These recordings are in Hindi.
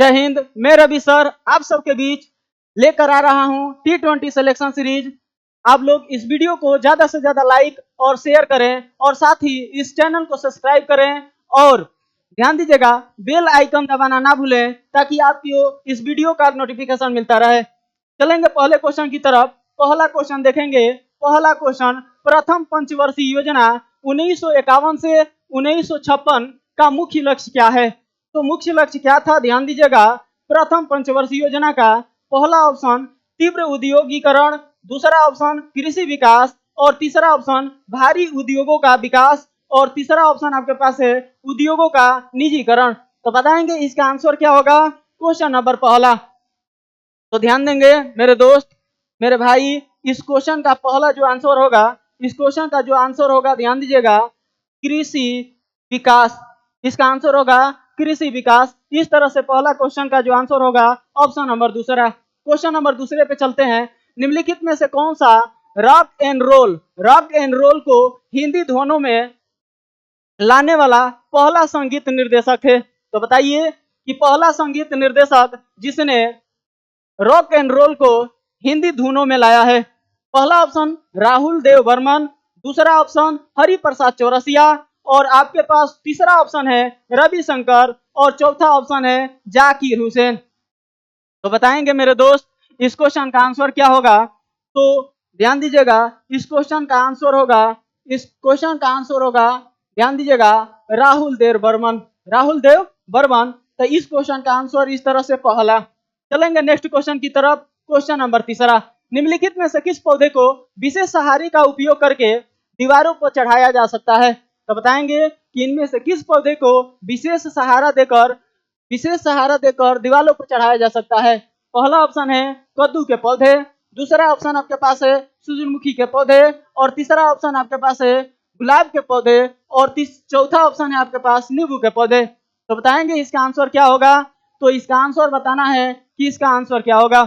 जय हिंद। मैं रवि सर आप सबके बीच लेकर आ रहा हूं T20 सिलेक्शन सीरीज। आप लोग इस वीडियो को ज्यादा से ज्यादा लाइक और शेयर करें और साथ ही इस चैनल को सब्सक्राइब करें और ध्यान दीजिएगा बेल आइकन दबाना ना भूलें ताकि आपको इस वीडियो का नोटिफिकेशन मिलता रहे। चलेंगे पहले क्वेश्चन की तरफ। पहला क्वेश्चन देखेंगे। पहला क्वेश्चन, प्रथम पंचवर्षीय योजना 1951 से 1956 का मुख्य लक्ष्य क्या है? तो मुख्य लक्ष्य क्या था? ध्यान दीजिएगा। प्रथम पंचवर्षीय योजना का पहला ऑप्शन तीव्र उद्योगीकरण, दूसरा ऑप्शन कृषि विकास और तीसरा ऑप्शन भारी उद्योगों का विकास और तीसरा ऑप्शन आपके पास है उद्योगों का निजीकरण। तो बताएंगे इसका आंसर क्या होगा क्वेश्चन नंबर पहला। तो ध्यान देंगे मेरे दोस्त मेरे भाई, इस क्वेश्चन का पहला जो आंसर होगा, इस क्वेश्चन का जो आंसर होगा ध्यान दीजिएगा कृषि विकास। इसका आंसर होगा कृषि विकास। इस तरह से पहला क्वेश्चन का जो आंसर होगा ऑप्शन नंबर दूसरा। क्वेश्चन नंबर दूसरे पे चलते हैं। निम्नलिखित में से कौन सा रॉक एंड रोल को हिंदी ध्वनों में लाने वाला पहला संगीत निर्देशक है? तो बताइए कि पहला संगीत निर्देशक जिसने रॉक एंड रोल को हिंदी धुनों में लाया है। पहला ऑप्शन राहुल देव बर्मन, दूसरा ऑप्शन हरिप्रसाद चौरसिया और आपके पास तीसरा ऑप्शन है रविशंकर और चौथा ऑप्शन है जाकिर हुसैन। तो बताएंगे मेरे दोस्त इस क्वेश्चन का आंसर क्या होगा? तो ध्यान दीजिएगा इस क्वेश्चन का आंसर होगा ध्यान दीजिएगा राहुल देव बर्मन। तो इस क्वेश्चन का आंसर इस तरह से पहला। चलेंगे नेक्स्ट क्वेश्चन की तरफ। क्वेश्चन नंबर तीसरा, निम्नलिखित में से किस पौधे को विशेष सहारे का उपयोग करके दीवारों पर चढ़ाया जा सकता है? तो बताएंगे कि इनमें से किस पौधे को विशेष सहारा देकर दीवारों पर चढ़ाया जा सकता है? पहला ऑप्शन है कद्दू के पौधे, दूसरा ऑप्शन आपके पास है सूरजमुखी के पौधे और तीसरा ऑप्शन आपके पास है गुलाब के पौधे और चौथा ऑप्शन है आपके पास नींबू के पौधे। तो बताएंगे इसका आंसर क्या होगा? तो इसका आंसर बताना है कि इसका आंसर क्या होगा।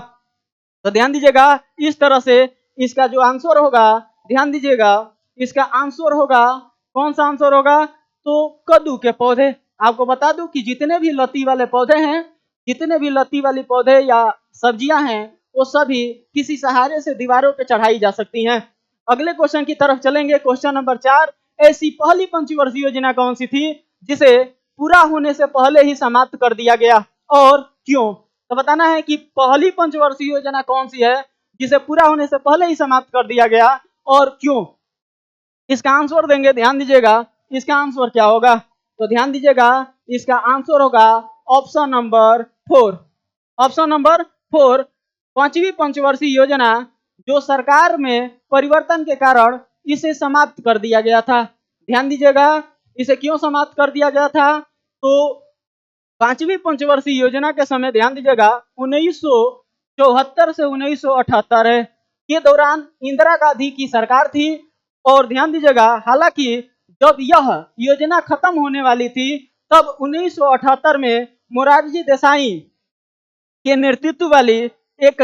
तो ध्यान दीजिएगा इस तरह से इसका जो आंसर होगा, ध्यान दीजिएगा इसका आंसर होगा, कौन सा आंसर होगा? तो कद्दू के पौधे। आपको बता दूं कि जितने भी लत्ती वाले पौधे हैं, जितने भी लत्ती वाली पौधे या सब्जियां हैं, वो सभी किसी सहारे से दीवारों पे चढ़ाई जा सकती हैं। अगले क्वेश्चन की तरफ चलेंगे। क्वेश्चन नंबर 4, ऐसी पहली पंचवर्षीय योजना कौन सी थी जिसे पूरा होने से पहले ही समाप्त कर दिया गया और क्यों? तो बताना है कि पहली पंचवर्षीय योजना कौन सी है जिसे पूरा होने से पहले ही समाप्त कर दिया गया और क्यों? इसका आंसर देंगे। ध्यान दीजिएगा इसका आंसर क्या होगा? तो ध्यान दीजिएगा इसका आंसर होगा ऑप्शन नंबर 4। ऑप्शन नंबर 4, पांचवी पंचवर्षीय योजना जो सरकार में परिवर्तन के कारण इसे समाप्त कर दिया गया था। ध्यान दीजिएगा इसे क्यों समाप्त कर दिया गया था? तो पांचवी पंचवर्षीय योजना के समय ध्यान दीजिएगा 1974 से 1978 है, के दौरान इंदिरा गांधी की सरकार थी। और ध्यान दीजिएगा हालांकि जब यह योजना खत्म होने वाली थी तब 1978 में मोरारजी देसाई के नेतृत्व वाली एक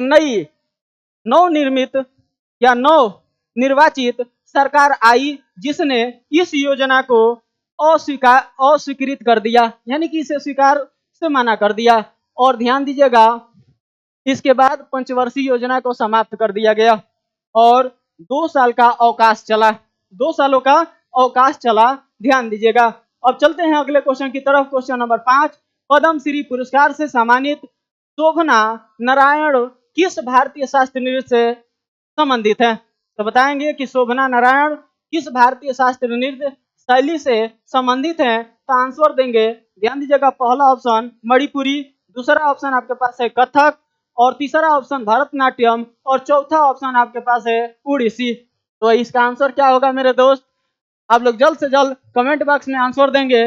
नवनिर्वाचित सरकार आई जिसने इस योजना को अस्वीकृत कर दिया, यानी कि इसे स्वीकार से मना कर दिया। और ध्यान दीजिएगा इसके बाद पंचवर्षीय योजना को समाप्त कर दिया गया और 2 साल का अवकाश चला। 2 सालों का अवकाश चला। ध्यान दीजिएगा। अब चलते हैं अगले क्वेश्चन की तरफ। क्वेश्चन नंबर 5, पद्म श्री पुरस्कार से सम्मानित शोभना नारायण किस भारतीय शास्त्रीय नृत्य से संबंधित है? तो बताएंगे कि शोभना नारायण किस भारतीय शास्त्रीय नृत्य शैली से संबंधित है? तो आंसर देंगे। ध्यान दीजिएगा पहला ऑप्शन मणिपुरी, दूसरा ऑप्शन आपके पास है कथक और तीसरा ऑप्शन भरतनाट्यम और चौथा ऑप्शन आपके पास है उड़ीसी। तो इसका आंसर क्या होगा मेरे दोस्त? आप लोग जल्द से जल्द कमेंट बॉक्स में आंसर देंगे।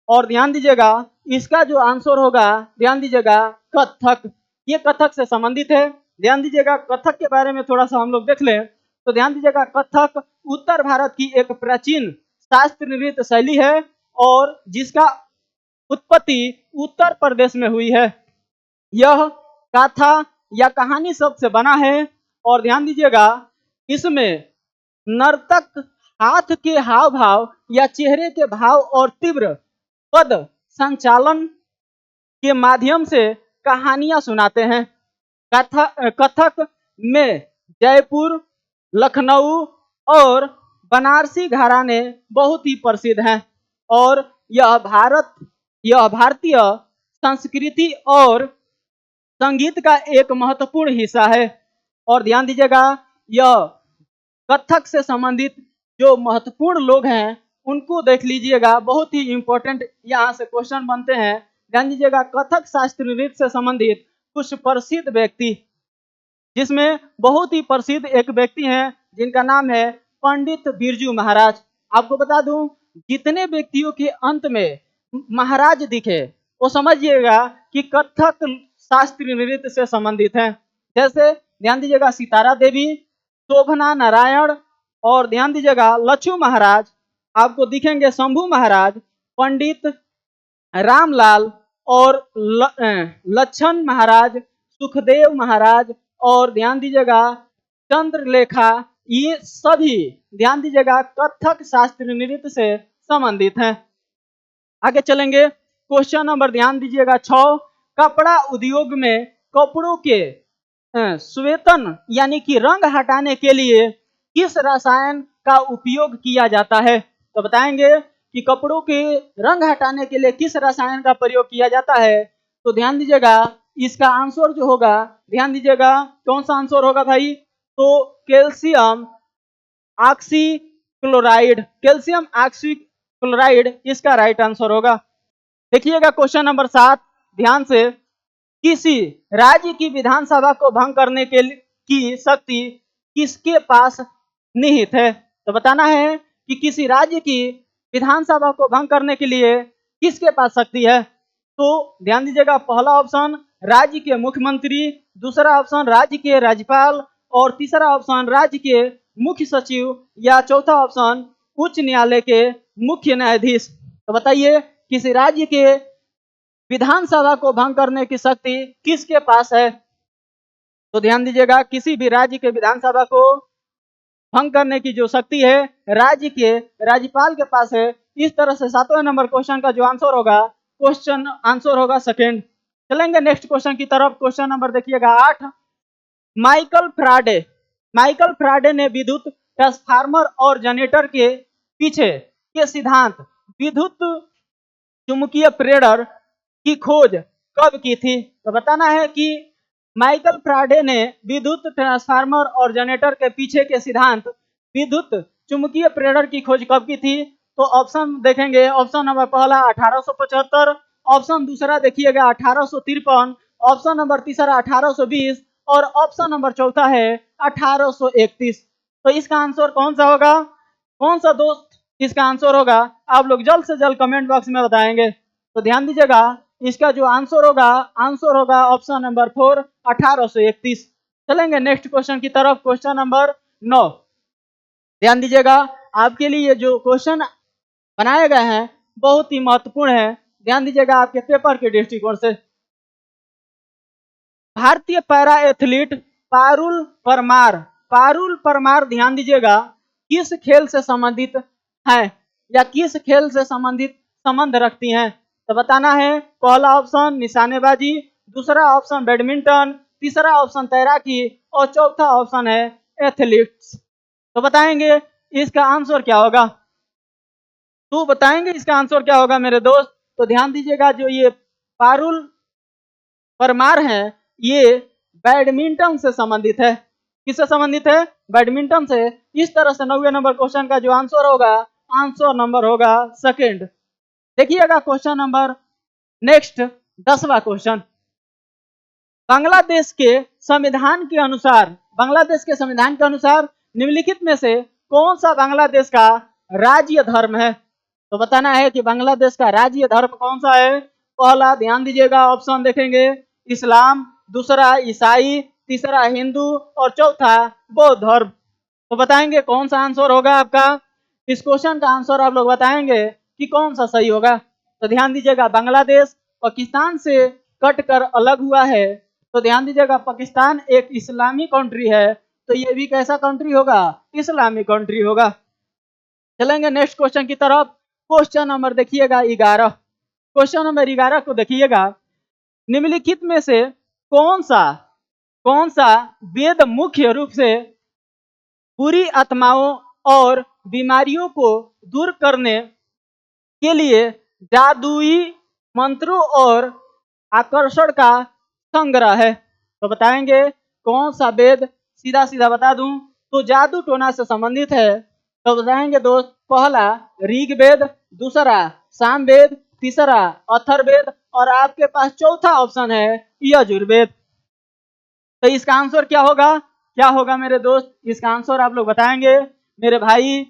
और ध्यान दीजिएगा इसका जो आंसर होगा, ध्यान दीजिएगा कथक। ये कथक से संबंधित है। ध्यान दीजिएगा कथक के बारे में थोड़ा सा हम लोग देख लें तो ध्यान दीजिएगा कथक उत्तर भारत की एक प्राचीन शास्त्रीय नृत्य शैली है और जिसका उत्पत्ति उत्तर प्रदेश में हुई है। यह गाथा या कहानी शब्द से बना है और ध्यान दीजिएगा इसमें नर्तक हाथ के हाव भाव या चेहरे के भाव और तीव्र पद संचालन के माध्यम से कहानियां सुनाते हैं। कथक में जयपुर, लखनऊ और बनारसी घराने बहुत ही प्रसिद्ध हैं और यह भारतीय संस्कृति और संगीत का एक महत्वपूर्ण हिस्सा है। और ध्यान दीजिएगा, यह कथक से संबंधित जो महत्वपूर्ण लोग हैं उनको देख लीजिएगा, बहुत ही इंपॉर्टेंट यहाँ से क्वेश्चन बनते हैं। ध्यान दीजिएगा, कथक शास्त्रीय नृत्य से संबंधित कुछ प्रसिद्ध व्यक्ति, जिसमें बहुत ही प्रसिद्ध एक व्यक्ति हैं जिनका नाम है पंडित बिरजू महाराज। आपको बता दूं, जितने व्यक्तियों के अंत में महाराज दिखे वो समझिएगा कि कथक शास्त्रीय नृत्य से संबंधित हैं। जैसे ध्यान दीजिएगा, सितारा देवी, शोभना नारायण, और ध्यान दीजिएगा लच्छू महाराज, आपको दिखेंगे शंभू महाराज, पंडित रामलाल और लक्षण महाराज, सुखदेव महाराज, और ध्यान दीजिएगा चंद्रलेखा। ये सभी ध्यान दीजिएगा कथक शास्त्रीय नृत्य से संबंधित हैं। आगे चलेंगे, क्वेश्चन नंबर ध्यान दीजिएगा 6। कपड़ा उद्योग में कपड़ों के स्वेतन यानी कि रंग हटाने के लिए किस रसायन का उपयोग किया जाता है? तो बताएंगे कि कपड़ों के रंग हटाने के लिए किस रसायन का प्रयोग किया जाता है। तो ध्यान दीजिएगा, इसका आंसर जो होगा, ध्यान दीजिएगा कौन सा आंसर होगा भाई, तो कैल्शियम ऑक्सीक्लोराइड, कैल्शियम ऑक्सीक्लोराइड इसका राइट आंसर होगा। देखिएगा क्वेश्चन नंबर 7 ध्यान से, किसी राज्य की विधानसभा को भंग करने की शक्ति किसके पास निहित है? तो बताना है कि किसी राज्य की विधानसभा को भंग करने के लिए किसके पास शक्ति है। तो ध्यान दीजिएगा, पहला ऑप्शन राज्य के मुख्यमंत्री, दूसरा ऑप्शन राज्य के राज्यपाल, और तीसरा ऑप्शन राज्य के मुख्य सचिव, या चौथा ऑप्शन उच्च न्यायालय के मुख्य न्यायाधीश। तो बताइए, किसी राज्य के विधानसभा को भंग करने की शक्ति किसके पास है? तो ध्यान दीजिएगा, किसी भी राज्य के विधानसभा को भंग करने की जो शक्ति है राज्य के राज्यपाल के पास है। इस तरह से 7वें नंबर क्वेश्चन का जो आंसर होगा, क्वेश्चन आंसर होगा सेकंड। चलेंगे नेक्स्ट क्वेश्चन की तरफ। क्वेश्चन नंबर देखिएगा 8। माइकल फ्राडे ने विद्युत ट्रांसफार्मर और जनरेटर के पीछे के सिद्धांत विद्युत चुंबकीय प्रेरण की खोज कब की थी? तो बताना है कि माइकल फ्राडे ने विद्युत ट्रांसफार्मर और जनरेटर के पीछे के सिद्धांत विद्युत चुंबकीय प्रेरण की खोज कब की थी। तो ऑप्शन देखेंगे, ऑप्शन नंबर पहला 1875, ऑप्शन दूसरा देखिएगा 1853, ऑप्शन नंबर तीसरा 1820, और ऑप्शन नंबर चौथा है 1831। तो इसका आंसर कौन सा होगा? कौन सा दोस्त इसका आंसर होगा? आप लोग जल्द से जल्द कमेंट बॉक्स में बताएंगे। तो ध्यान दीजिएगा, इसका जो आंसर होगा ऑप्शन नंबर 4 1831। चलेंगे नेक्स्ट क्वेश्चन की तरफ। क्वेश्चन नंबर 9 ध्यान दीजिएगा, आपके लिए जो क्वेश्चन बनाए गए हैं बहुत ही महत्वपूर्ण है। ध्यान दीजिएगा आपके पेपर के दृष्टिकोण से। भारतीय पैरा एथलीट पारुल परमार ध्यान दीजिएगा किस खेल से संबंधित है या किस खेल से संबंध रखती हैं? तो बताना है, पहला ऑप्शन निशानेबाजी, दूसरा ऑप्शन बैडमिंटन, तीसरा ऑप्शन तैराकी, और चौथा ऑप्शन है एथलीट्स। तो बताएंगे इसका आंसर क्या होगा? तो बताएंगे इसका आंसर क्या होगा मेरे दोस्त? तो ध्यान दीजिएगा, जो ये पारुल परमार है ये बैडमिंटन से संबंधित है। किससे संबंधित है? बैडमिंटन से। इस तरह से 9वें नंबर क्वेश्चन का जो आंसर होगा, आंसर नंबर होगा सेकंड। देखिएगा क्वेश्चन नंबर नेक्स्ट 10वां क्वेश्चन। बांग्लादेश के संविधान के अनुसार निम्नलिखित में से कौन सा बांग्लादेश का राज्य धर्म है? तो बताना है कि बांग्लादेश का राज्य धर्म कौन सा है। पहला ध्यान दीजिएगा, ऑप्शन देखेंगे इस्लाम, दूसरा ईसाई, तीसरा हिंदू, और चौथा बौद्ध धर्म। तो बताएंगे कौन सा आंसर होगा आपका? इस क्वेश्चन का आंसर आप लोग बताएंगे कि कौन सा सही होगा। तो ध्यान दीजिएगा, बांग्लादेश पाकिस्तान से कट कर अलग हुआ है। तो ध्यान दीजिएगा, पाकिस्तान एक इस्लामी कंट्री है, तो ये भी कैसा कंट्री होगा? इस्लामी कंट्री होगा। चलेंगे नेक्स्ट क्वेश्चन की तरफ। क्वेश्चन नंबर देखिएगा 11। क्वेश्चन नंबर 11 को देखिएगा, निम्नलिखित में से कौन सा वेद मुख्य रूप से बुरी आत्माओं और बीमारियों को दूर करने के लिए जादुई मंत्रों और आकर्षण का संग्रह है? तो बताएंगे कौन सा वेद। सीधा सीधा बता दूं तो जादू टोना से संबंधित है। तो बताएंगे दोस्त, पहला ऋग्वेद, दूसरा सामवेद, तीसरा अथर्ववेद और आपके पास चौथा ऑप्शन है यजुर्वेद। तो इसका आंसर क्या होगा मेरे दोस्त? इसका आंसर आप लोग बताएंगे मेरे भाई।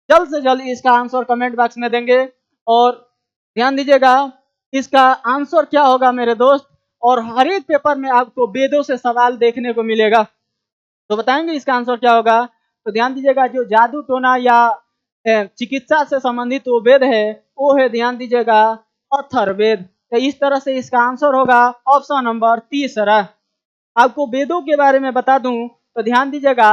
जल्द से जल्द इसका आंसर कमेंट बॉक्स में देंगे और ध्यान दीजिएगा इसका आंसर क्या होगा मेरे दोस्त। और हर एक पेपर में आपको वेदों से सवाल देखने को मिलेगा। तो बताएंगे इसका आंसर क्या होगा। तो ध्यान दीजिएगा जो जादू टोना या चिकित्सा से संबंधित वो वेद है वो है, ध्यान दीजिएगा, अथर्ववेद। तो इस तरह से इसका आंसर होगा ऑप्शन नंबर तीसरा। आपको वेदों के बारे में बता दूं तो ध्यान दीजिएगा,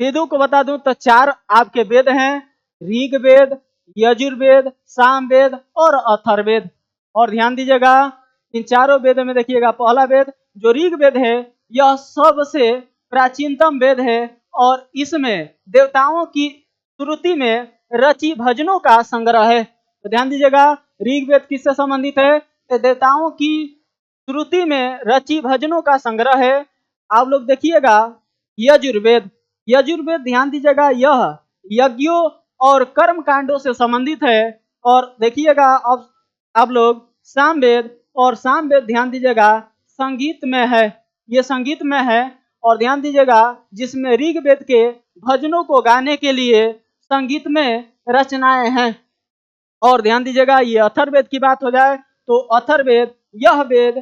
वेदों को बता दूं तो 4 आपके वेद हैं, ऋग्वेद, यजुर्वेद, सामवेद और अथर्ववेद। और ध्यान दीजिएगा इन चारों वेदों में देखिएगा, पहला वेद जो ऋग्वेद है यह सबसे प्राचीनतम वेद है और इसमें देवताओं की श्रुति में रची भजनों का संग्रह है। तो ध्यान दीजिएगा ऋग्वेद किससे संबंधित है? तो देवताओं की श्रुति में रची भजनों का संग्रह है। आप लोग देखिएगा यजुर्वेद ध्यान दीजिएगा यह यज्ञों और कर्म कांडों से संबंधित है। और देखिएगा अब आप लोग सामवेद ध्यान दीजिएगा संगीत में है, ये संगीत में है। और ध्यान दीजिएगा जिसमें ऋग्वेद के भजनों को गाने के लिए संगीत में रचनाएं हैं। और ध्यान दीजिएगा ये अथर्ववेद की बात हो जाए तो अथर्ववेद यह वेद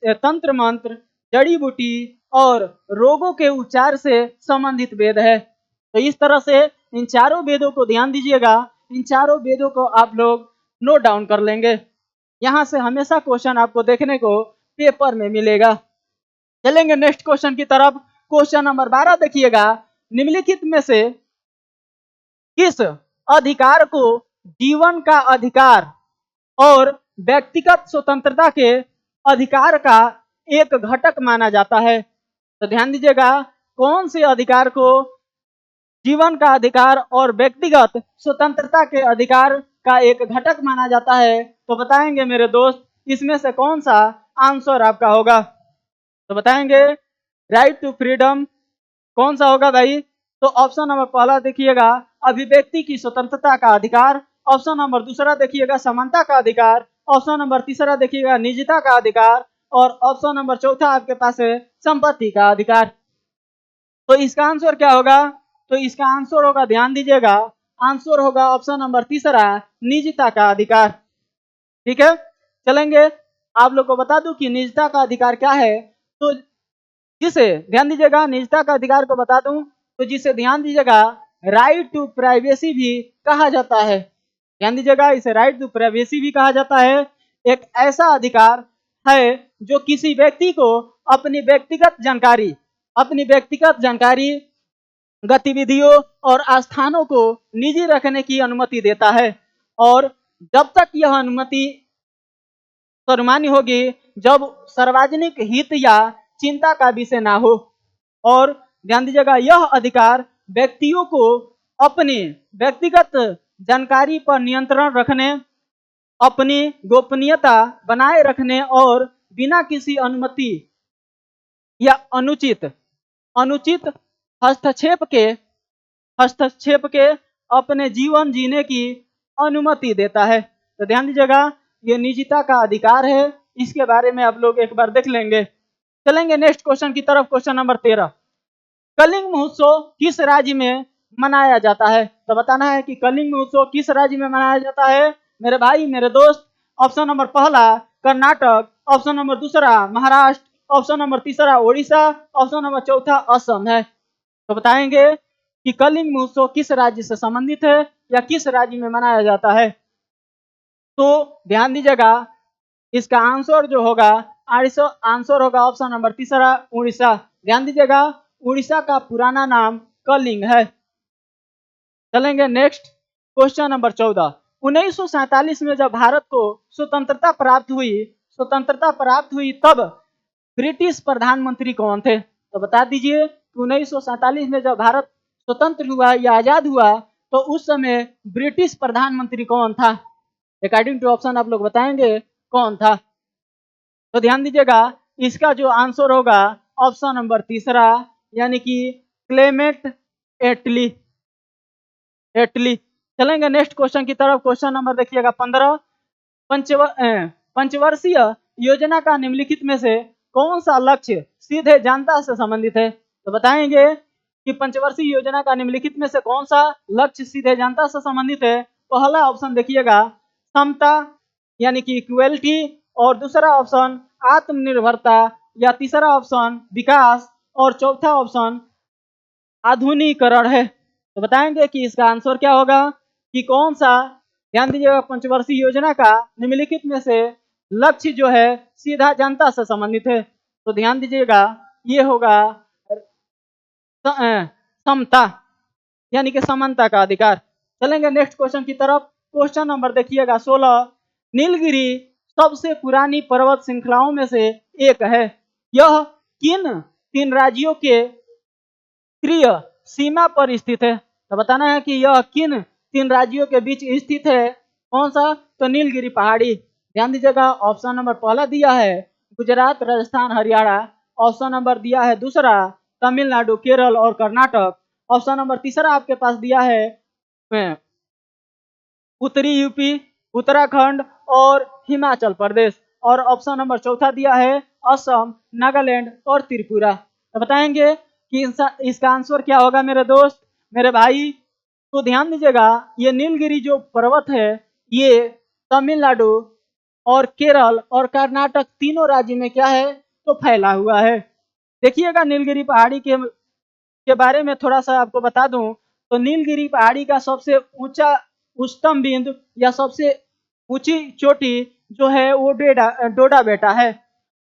तंत्र मंत्र, जड़ी बूटी और रोगों के उपचार से संबंधित वेद है। तो इस तरह से इन चारों वेदों को ध्यान दीजिएगा, इन चारों वेदों को आप लोग नोट डाउन कर लेंगे। यहाँ से हमेशा क्वेश्चन आपको देखने को पेपर में मिलेगा। चलेंगे नेक्स्ट क्वेश्चन की तरफ। क्वेश्चन नंबर 12 देखिएगा, निम्नलिखित में से किस अधिकार को जीवन का अधिकार और व्यक्तिगत स्वतंत्रता के अधिकार का एक घटक माना जाता है? तो ध्यान दीजिएगा कौन से अधिकार को जीवन का अधिकार और व्यक्तिगत स्वतंत्रता के अधिकार का एक घटक माना जाता है? तो बताएंगे मेरे दोस्त इसमें से कौन सा आंसर आपका होगा। तो बताएंगे राइट टू फ्रीडम कौन सा होगा भाई? तो ऑप्शन नंबर पहला देखिएगा अभिव्यक्ति की स्वतंत्रता का अधिकार, ऑप्शन नंबर दूसरा देखिएगा समानता का अधिकार, ऑप्शन नंबर तीसरा देखिएगा निजता का अधिकार और ऑप्शन नंबर चौथा आपके पास है संपत्ति का अधिकार। तो इसका आंसर क्या होगा? तो इसका आंसर होगा, ध्यान दीजिएगा, आंसर होगा ऑप्शन नंबर तीसरा निजता का अधिकार। ठीक है, चलेंगे आप लोग को बता दूं कि निजता का अधिकार क्या है। तो जिसे ध्यान दीजिएगा निजता का अधिकार को बता दूं तो जिसे ध्यान दीजिएगा राइट टू प्राइवेसी भी कहा जाता है। ध्यान दीजिएगा इसे राइट टू प्राइवेसी भी कहा जाता है। एक ऐसा अधिकार है जो किसी व्यक्ति को अपनी व्यक्तिगत जानकारी गतिविधियों और आस्थानों को निजी रखने की अनुमति देता है और जब तक यह अनुमति सर्वमान्य होगी जब सार्वजनिक हित या चिंता का विषय ना हो। और ध्यान दीजिएगा यह अधिकार व्यक्तियों को अपनी व्यक्तिगत जानकारी पर नियंत्रण रखने, अपनी गोपनीयता बनाए रखने और बिना किसी अनुमति या अनुचित हस्तक्षेप के अपने जीवन जीने की अनुमति देता है। तो ध्यान दीजिएगा ये निजता का अधिकार है, इसके बारे में आप लोग एक बार देख लेंगे। चलेंगे नेक्स्ट क्वेश्चन की तरफ। क्वेश्चन नंबर 13, कलिंग महोत्सव किस राज्य में मनाया जाता है? तो बताना है कि कलिंग महोत्सव किस राज्य में मनाया जाता है मेरे भाई मेरे दोस्त। ऑप्शन नंबर पहला कर्नाटक, ऑप्शन नंबर दूसरा महाराष्ट्र, ऑप्शन नंबर तीसरा ओडिशा, ऑप्शन नंबर चौथा असम है। तो बताएंगे कि कलिंग महोत्सव किस राज्य से संबंधित है या किस राज्य में मनाया जाता है। तो ध्यान दीजिएगा इसका आंसर जो होगा आंसर होगा ऑप्शन नंबर तीसरा उड़ीसा। ध्यान दीजिएगा उड़ीसा का पुराना नाम कलिंग है। चलेंगे नेक्स्ट क्वेश्चन नंबर 14, 1947 में जब भारत को स्वतंत्रता प्राप्त हुई स्वतंत्रता प्राप्त हुई तब ब्रिटिश प्रधानमंत्री कौन थे? तो बता दीजिए कि 1947 में जब भारत स्वतंत्र हुआ या आजाद हुआ तो उस समय ब्रिटिश प्रधानमंत्री कौन था? अकॉर्डिंग टू ऑप्शन आप लोग बताएंगे कौन था। तो ध्यान दीजिएगा, इसका जो आंसर होगा ऑप्शन नंबर तीसरा, यानी कि क्लेमेंट एटली। एटली। चलेंगे नेक्स्ट क्वेश्चन की तरफ। क्वेश्चन नंबर देखिएगा 15। पंचवर्षीय योजना का निम्नलिखित में से कौन सा लक्ष्य सीधे जनता से संबंधित है? तो बताएंगे कि पंचवर्षीय योजना का निम्नलिखित में से कौन सा लक्ष्य सीधे जनता से संबंधित है। पहला ऑप्शन देखिएगा समता यानी कि इक्वलिटी, और दूसरा ऑप्शन आत्मनिर्भरता, या तीसरा ऑप्शन विकास, और चौथा ऑप्शन आधुनिकीकरण है। तो बताएंगे कि इसका आंसर क्या होगा कि कौन सा, ध्यान दीजिएगा, पंचवर्षीय योजना का निम्नलिखित में से लक्ष्य जो है सीधा जनता से संबंधित है। तो ध्यान दीजिएगा ये होगा समता यानी कि समानता का अधिकार। चलेंगे नेक्स्ट क्वेश्चन की तरफ। क्वेश्चन नंबर देखिएगा 16। नीलगिरी सबसे पुरानी पर्वत श्रृंखलाओं में से एक है। यह किन तीन राज्यों के तटीय सीमा पर स्थित है? तो बताना है कि यह किन तीन राज्यों के बीच स्थित है। कौन सा? तो नीलगिरी पहाड़ी। ध्यान दीजिएगा, ऑप्शन नंबर पहला दिया है गुजरात, राजस्थान, हरियाणा। ऑप्शन नंबर दिया है दूसरा तमिलनाडु, केरल और कर्नाटक। ऑप्शन नंबर तीसरा आपके पास दिया है उत्तरी यूपी, उत्तराखंड और हिमाचल प्रदेश। और ऑप्शन नंबर चौथा दिया है असम, नागालैंड और त्रिपुरा। तो बताएंगे कि इसका आंसर क्या होगा मेरे दोस्त, मेरे भाई। तो ध्यान दीजिएगा, ये नीलगिरी जो पर्वत है ये तमिलनाडु और केरल और कर्नाटक तीनों राज्य में क्या है, तो फैला हुआ है। देखिएगा नीलगिरी पहाड़ी के बारे में थोड़ा सा आपको बता दूं तो नीलगिरी पहाड़ी का सबसे ऊंचा उच्चतम बिंदु या सबसे ऊंची चोटी जो है वो डोडा बेटा है।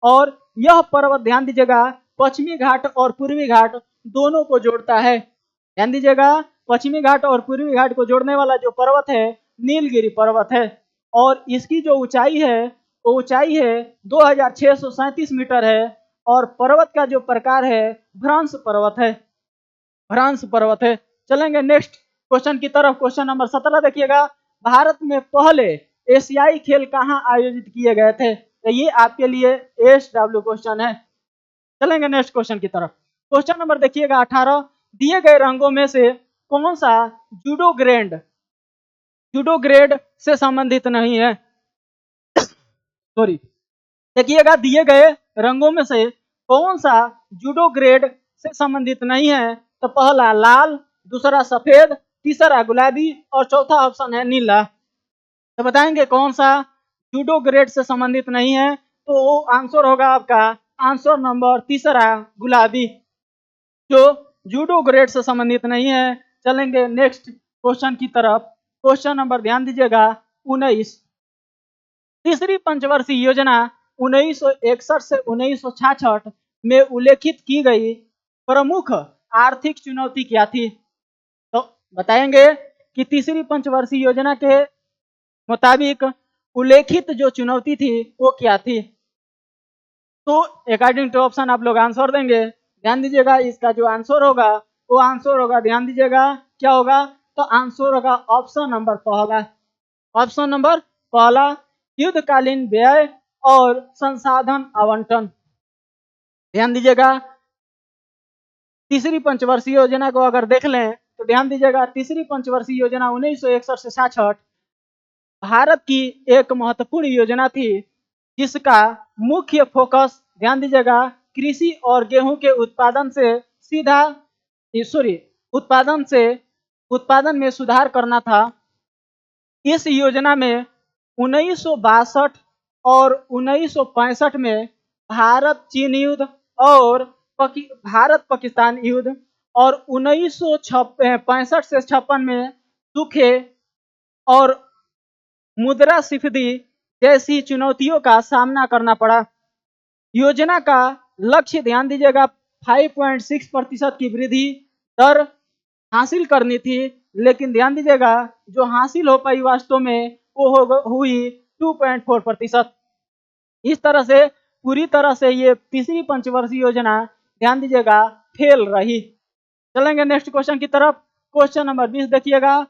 और यह पर्वत ध्यान दीजिएगा पश्चिमी घाट और पूर्वी घाट दोनों को जोड़ता है। ध्यान दीजिएगा, पश्चिमी घाट और पूर्वी घाट को जोड़ने वाला जो पर्वत है नीलगिरी पर्वत है। और इसकी जो ऊंचाई है वो ऊंचाई है 2637 मीटर है। और पर्वत का जो प्रकार है भ्रंश पर्वत है। भ्रंश पर्वत है। चलेंगे नेक्स्ट क्वेश्चन की तरफ। क्वेश्चन नंबर 17 देखिएगा, भारत में पहले एशियाई खेल कहाँ आयोजित किए गए थे? तो ये आपके लिए SW क्वेश्चन है। चलेंगे नेक्स्ट क्वेश्चन की तरफ। क्वेश्चन नंबर देखिएगा 18। दिए गए रंगों में से कौन सा जूडो ग्रेड से संबंधित नहीं है? सॉरी, देखिएगा दिए गए रंगों में से कौन सा जूडो ग्रेड से संबंधित नहीं है? तो पहला लाल, दूसरा सफेद, तीसरा गुलाबी और चौथा ऑप्शन है नीला। तो बताएंगे कौन सा जूडो ग्रेड से संबंधित नहीं है? तो वो आंसर होगा आपका आंसर नंबर तीसरा गुलाबी, जो जूडो ग्रेड से संबंधित नहीं है। चलेंगे नेक्स्ट क्वेश्चन की तरफ। क्वेश्चन नंबर ध्यान दीजिएगा 19। तीसरी पंचवर्षीय योजना 1961 से 1966 में उल्लेखित की गई प्रमुख आर्थिक चुनौती क्या थी? तो बताएंगे कि तीसरी पंचवर्षीय योजना के मुताबिक उल्लेखित जो चुनौती थी वो क्या थी? तो अकॉर्डिंग टू ऑप्शन आप लोग आंसर देंगे। ध्यान दीजिएगा, इसका जो आंसर होगा वो आंसर होगा, ध्यान दीजिएगा क्या होगा, तो आंसर होगा ऑप्शन नंबर पहला। ऑप्शन नंबर पहला, युद्धकालीन व्यय और संसाधन आवंटन। ध्यान दीजिएगा, तीसरी पंचवर्षीय योजना को अगर देख लें तो ध्यान दीजिएगा तीसरी पंचवर्षीय योजना 1961 से 66 भारत की एक महत्वपूर्ण योजना थी जिसका मुख्य फोकस, ध्यान दीजिएगा, कृषि और गेहूं के उत्पादन में सुधार करना था। इस योजना में 1962 और 1965 में भारत चीन युद्ध और भारत पाकिस्तान युद्ध और 1965 से 56 में सूखे और मुद्रास्फीति जैसी चुनौतियों का सामना करना पड़ा। योजना का लक्ष्य, ध्यान दीजिएगा, 5.6% की वृद्धि दर हासिल करनी थी, लेकिन ध्यान दीजिएगा जो हासिल हो पाई वास्तव में वो हुई 2.4%। इस तरह से पूरी तरह से ये तीसरी पंचवर्षीय योजना ध्यान दीजिएगा फेल रही। चलेंगे नेक्स्ट क्वेश्चन की तरफ। क्वेश्चन नंबर 20 देखिएगा।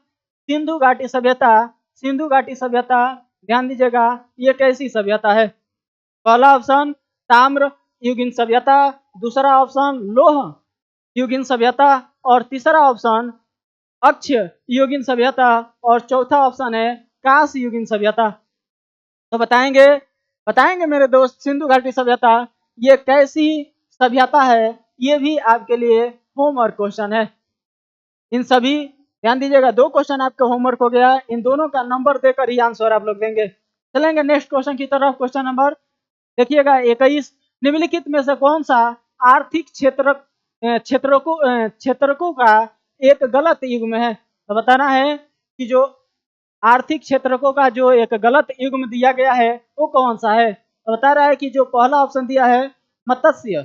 सिंधु घाटी सभ्यता, सिंधु घाटी सभ्यता ध्यान दीजिएगा ये कैसी सभ्यता है? पहला ऑप्शन ताम्र युगीन सभ्यता, दूसरा ऑप्शन लोह युगीन सभ्यता और तीसरा ऑप्शन अक्ष युगीन सभ्यता और चौथा ऑप्शन है कांस्य युगीन सभ्यता। तो बताएंगे बताएंगे मेरे दोस्त सिंधु घाटी सभ्यता ये कैसी सभ्यता है? ये भी आपके लिए होमवर्क क्वेश्चन है। इन सभी ध्यान दीजिएगा, दो क्वेश्चन आपका होमवर्क हो गया, इन दोनों का नंबर देकर ही आंसर आप लोग देंगे। चलेंगे नेक्स्ट क्वेश्चन की तरफ। क्वेश्चन नंबर देखिएगा 21। निम्नलिखित में से कौन सा आर्थिक क्षेत्रकों का एक गलत युग्म है? तो बताना है कि जो आर्थिक क्षेत्रकों का जो एक गलत युग्म दिया गया है वो कौन सा है? तो बता रहा है कि जो पहला ऑप्शन दिया है मत्स्य,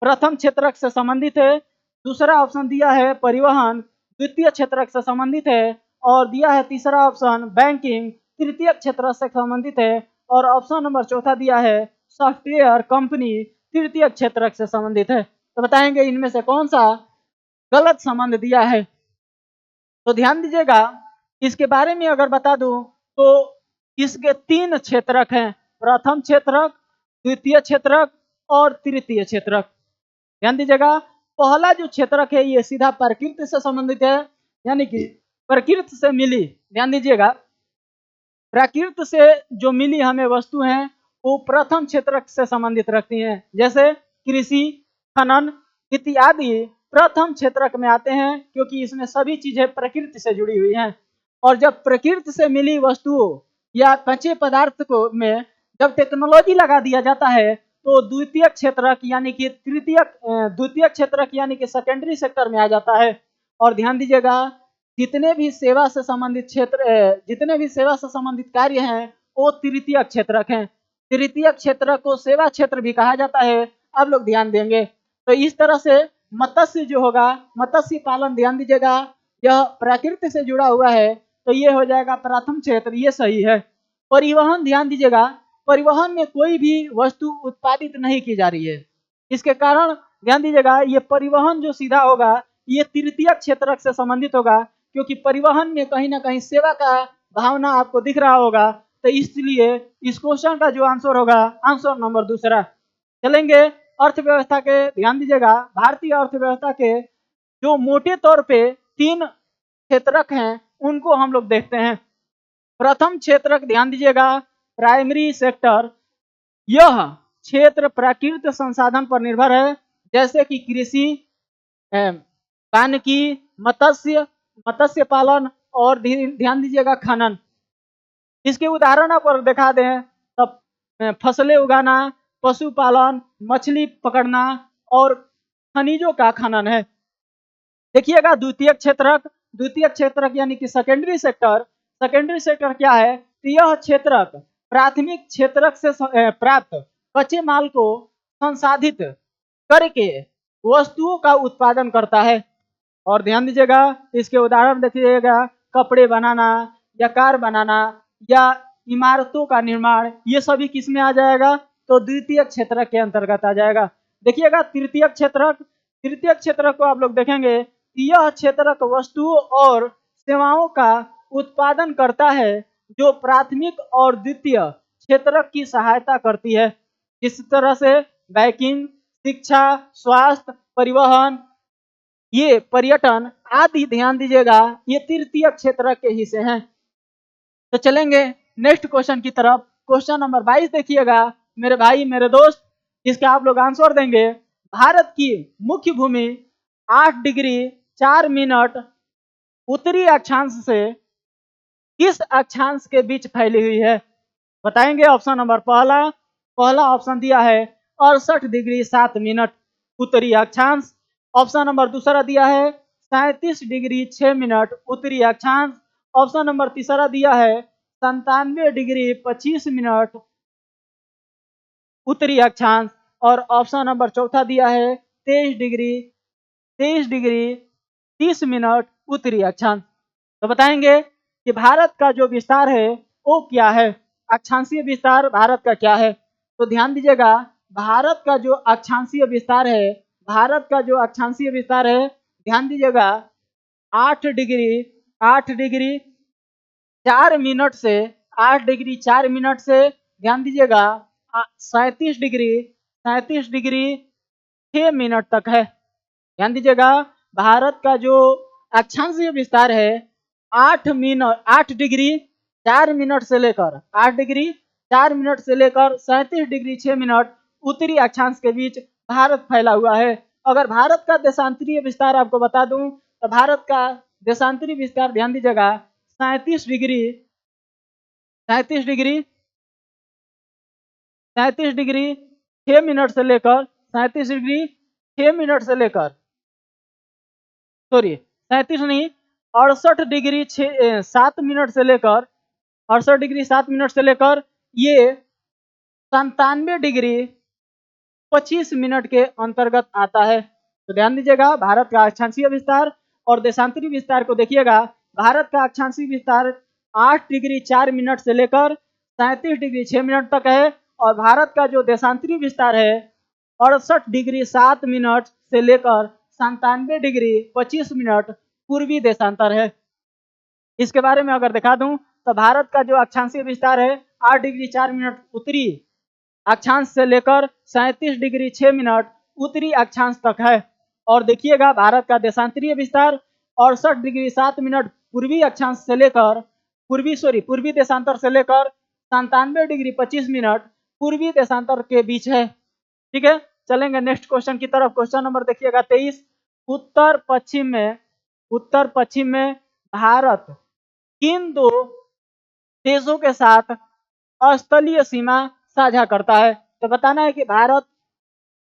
प्रथम क्षेत्रक से संबंधित है। दूसरा ऑप्शन दिया है परिवहन, द्वितीय क्षेत्रक से संबंधित है। और दिया है तीसरा ऑप्शन बैंकिंग, तृतीय क्षेत्र से संबंधित है। और ऑप्शन नंबर चौथा दिया है सॉफ्टवेयर कंपनी, तृतीय क्षेत्रक से संबंधित है। तो बताएंगे इनमें से कौन सा गलत संबंध दिया है? तो ध्यान दीजिएगा, इसके बारे में अगर बता दूं तो इसके 3 क्षेत्रक हैं, प्रथम क्षेत्रक, द्वितीय क्षेत्रक और तृतीय क्षेत्रक। ध्यान दीजिएगा, पहला जो क्षेत्रक है ये सीधा प्रकृति से संबंधित है, यानी कि प्रकृति से मिली। ध्यान दीजिएगा, प्रकृति से जो मिली हमें वस्तु हैं वो प्रथम क्षेत्रक से संबंधित रखती हैं, जैसे कृषि, खनन इत्यादि प्रथम क्षेत्रक में आते हैं, क्योंकि इसमें सभी चीजें प्रकृति से जुड़ी हुई हैं। और जब प्रकृति से मिली वस्तुओं या कच्चे पदार्थ को में जब टेक्नोलॉजी लगा दिया जाता है तो द्वितीय क्षेत्रक यानी कि द्वितीय क्षेत्रक यानी कि सेकेंडरी सेक्टर में आ जाता है। और ध्यान दीजिएगा, जितने भी सेवा से संबंधित जितने भी सेवा से संबंधित कार्य हैं वो तृतीय क्षेत्रक हैं। तृतीय क्षेत्र को सेवा क्षेत्र भी कहा जाता है। आप लोग ध्यान देंगे तो इस तरह से मत्स्य जो होगा, मत्स्य पालन ध्यान दीजिएगा यह प्रकृति से जुड़ा हुआ है, तो ये हो जाएगा प्रथम क्षेत्र, ये सही है। परिवहन ध्यान दीजिएगा, परिवहन में कोई भी वस्तु उत्पादित नहीं की जा रही है, इसके कारण ध्यान दीजिएगा ये परिवहन जो सीधा होगा ये तृतीय क्षेत्रक से संबंधित होगा, क्योंकि परिवहन में कहीं ना कहीं सेवा का भावना आपको दिख रहा होगा। तो इसलिए इस क्वेश्चन का जो आंसर होगा आंसर नंबर दूसरा। चलेंगे अर्थव्यवस्था के, ध्यान दीजिएगा भारतीय अर्थव्यवस्था के जो मोटे तौर पे 3 क्षेत्रक हैं उनको हम लोग देखते हैं। प्रथम क्षेत्रक ध्यान दीजिएगा प्राइमरी सेक्टर, यह क्षेत्र प्राकृतिक संसाधन पर निर्भर है, जैसे कि कृषि, वानिकी, मत्स्य पालन और ध्यान दीजिएगा खनन। इसके उदाहरण पर दिखा दें तब फसलें उगाना, पशुपालन, मछली पकड़ना और खनिजों का खनन है। देखिएगा द्वितीय क्षेत्रक यानी कि सेकेंडरी सेक्टर, सेकेंडरी सेक्टर क्या है? तो यह क्षेत्रक प्राथमिक क्षेत्रक से प्राप्त कच्चे माल को संसाधित करके वस्तुओं का उत्पादन करता है। और ध्यान दीजिएगा इसके उदाहरण देखिएगा, कपड़े बनाना या कार बनाना या इमारतों का निर्माण, ये सभी किस में आ जाएगा? तो द्वितीय क्षेत्रक के अंतर्गत आ जाएगा। देखिएगा तृतीय क्षेत्रक को आप लोग देखेंगे, यह क्षेत्रक वस्तुओं और सेवाओं का उत्पादन करता है जो प्राथमिक और द्वितीय क्षेत्रक की सहायता करती है। इस तरह से बैंकिंग, शिक्षा, स्वास्थ्य, परिवहन, ये पर्यटन आदि ध्यान दीजिएगा ये तृतीय क्षेत्रक के हिस्से हैं। तो चलेंगे नेक्स्ट क्वेश्चन की तरफ। क्वेश्चन नंबर 22 देखिएगा मेरे भाई मेरे दोस्त, इसका आप लोग आंसर देंगे। भारत की मुख्य भूमि 8 डिग्री 4 मिनट उत्तरी अक्षांश से किस अक्षांश के बीच फैली हुई है? बताएंगे। ऑप्शन नंबर पहला ऑप्शन दिया है 68 डिग्री 7 मिनट उत्तरी अक्षांश। ऑप्शन नंबर दूसरा दिया है 37 डिग्री 6 मिनट उत्तरी अक्षांश। ऑप्शन नंबर तीसरा दिया है 97 डिग्री 25 मिनट उत्तरी अक्षांश। और ऑप्शन नंबर चौथा दिया है 23 डिग्री 30 मिनट उत्तरी अक्षांश। तो बताएंगे कि भारत का जो विस्तार है वो क्या है, अक्षांशीय विस्तार भारत का क्या है? तो ध्यान दीजिएगा, भारत का जो अक्षांशीय विस्तार है, भारत का जो अक्षांशीय विस्तार है, ध्यान दीजिएगा 8 डिग्री 4 मिनट से 8 डिग्री 4 मिनट से ध्यान दीजिएगा 37 डिग्री 6 मिनट तक है। ध्यान दीजिएगा, भारत का जो अक्षांशीय विस्तार है 8 डिग्री 4 मिनट से लेकर 8 डिग्री 4 मिनट से लेकर 37 डिग्री 6 मिनट उत्तरी अक्षांश के बीच भारत फैला हुआ है। अगर भारत का देशांतरीय विस्तार आपको बता दूं तो भारत का देशांतरीय विस्तार ध्यान दीजिएगा 37 डिग्री 6 मिनट से लेकर 68 डिग्री 7 मिनट से लेकर ये 97 डिग्री 25 मिनट के अंतर्गत आता है। तो ध्यान दीजिएगा, भारत का अक्षांशीय विस्तार और देशांतरीय विस्तार को देखिएगा। भारत का अक्षांशीय विस्तार 8 डिग्री 4 मिनट से लेकर 37 डिग्री 6 मिनट तक है और भारत का जो देशांतरीय विस्तार है 68 डिग्री 7 मिनट से लेकर 97 डिग्री 25 मिनट पूर्वी देशांतर है। इसके बारे में अगर दिखा दूं तो भारत का जो अक्षांशीय विस्तार है 8 डिग्री 4 मिनट उत्तरी अक्षांश से लेकर 37 डिग्री 6 मिनट उत्तरी अक्षांश तक है। और देखिएगा, भारत का देशांतरीय विस्तार 68 डिग्री 7 मिनट पूर्वी अक्षांश से लेकर पूर्वी देशांतर से लेकर 97 डिग्री 25 मिनट पूर्वी देशांतर के बीच है। ठीक है, चलेंगे नेक्स्ट क्वेश्चन की तरफ। क्वेश्चन नंबर देखिएगा 23। उत्तर पश्चिम में भारत किन दो देशों के साथ स्थलीय सीमा साझा करता है? तो बताना है कि भारत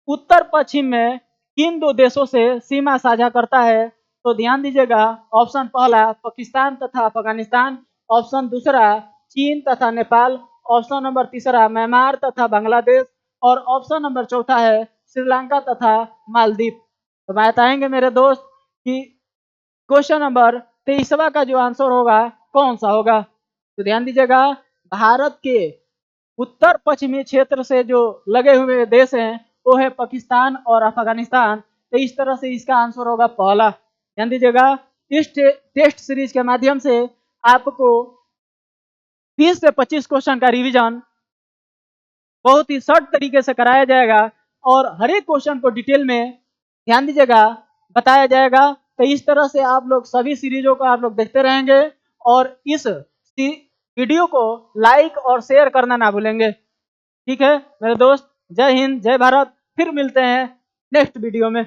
उत्तर पश्चिम में किन दो देशों से सीमा साझा करता है। तो ध्यान दीजिएगा, ऑप्शन पहला पाकिस्तान तथा अफगानिस्तान, ऑप्शन दूसरा चीन तथा नेपाल, ऑप्शन नंबर तीसरा म्यांमार तथा बांग्लादेश और ऑप्शन नंबर चौथा है श्रीलंका तथा मालदीव। तो बताएंगे मेरे दोस्त कि क्वेश्चन नंबर 23वां का जो आंसर होगा कौन सा होगा। तो ध्यान दीजिएगा, भारत के उत्तर पश्चिमी क्षेत्र से जो लगे हुए देश हैं वो है पाकिस्तान और अफगानिस्तान। तो इस तरह से इसका आंसर होगा पहला। ध्यान दीजिएगा, इस टेस्ट सीरीज के माध्यम से आपको 20 से 25 क्वेश्चन का रिवीजन बहुत ही शॉर्ट तरीके से कराया जाएगा और हर एक क्वेश्चन को डिटेल में ध्यान दीजिएगा बताया जाएगा। तो इस तरह से आप लोग सभी सीरीजों को आप लोग देखते रहेंगे और इस वीडियो को लाइक और शेयर करना ना भूलेंगे। ठीक है मेरे दोस्त, जय हिंद जय भारत। फिर मिलते हैं नेक्स्ट वीडियो में।